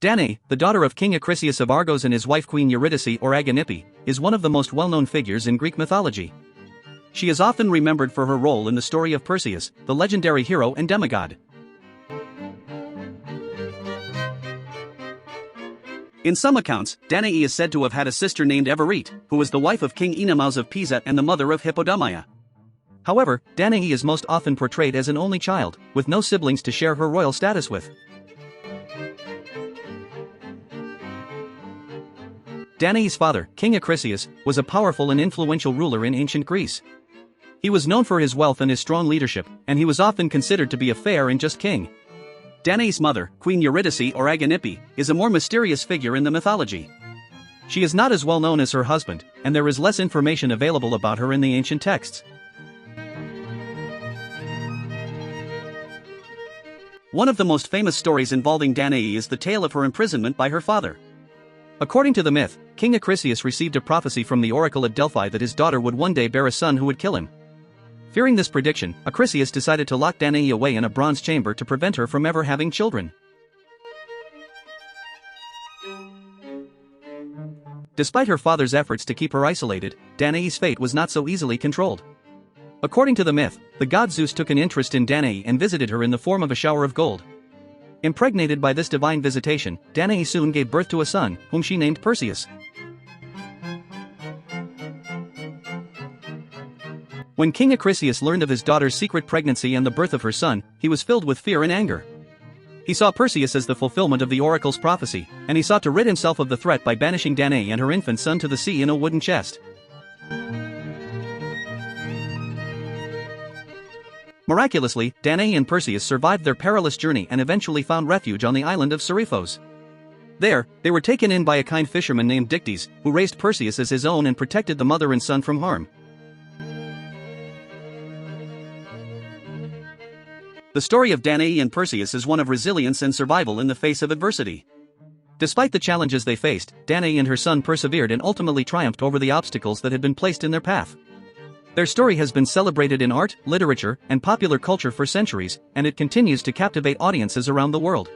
Danaë, the daughter of King Acrisius of Argos and his wife Queen Eurydice or Aganippe, is one of the most well-known figures in Greek mythology. She is often remembered for her role in the story of Perseus, the legendary hero and demigod. In some accounts, Danaë is said to have had a sister named Evarete, who was the wife of King Oenomaus of Pisa and the mother of Hippodamia. However, Danaë is most often portrayed as an only child, with no siblings to share her royal status with. Danaë's father, King Acrisius, was a powerful and influential ruler in ancient Greece. He was known for his wealth and his strong leadership, and he was often considered to be a fair and just king. Danaë's mother, Queen Eurydice or Aganippe, is a more mysterious figure in the mythology. She is not as well known as her husband, and there is less information available about her in the ancient texts. One of the most famous stories involving Danaë is the tale of her imprisonment by her father. According to the myth, King Acrisius received a prophecy from the oracle at Delphi that his daughter would one day bear a son who would kill him. Fearing this prediction, Acrisius decided to lock Danaë away in a bronze chamber to prevent her from ever having children. Despite her father's efforts to keep her isolated, Danaë's fate was not so easily controlled. According to the myth, the god Zeus took an interest in Danaë and visited her in the form of a shower of gold. Impregnated by this divine visitation, Danaë soon gave birth to a son, whom she named Perseus. When King Acrisius learned of his daughter's secret pregnancy and the birth of her son, he was filled with fear and anger. He saw Perseus as the fulfillment of the oracle's prophecy, and he sought to rid himself of the threat by banishing Danaë and her infant son to the sea in a wooden chest. Miraculously, Danaë and Perseus survived their perilous journey and eventually found refuge on the island of Seriphos. There, they were taken in by a kind fisherman named Dictys, who raised Perseus as his own and protected the mother and son from harm. The story of Danaë and Perseus is one of resilience and survival in the face of adversity. Despite the challenges they faced, Danaë and her son persevered and ultimately triumphed over the obstacles that had been placed in their path. Their story has been celebrated in art, literature, and popular culture for centuries, and it continues to captivate audiences around the world.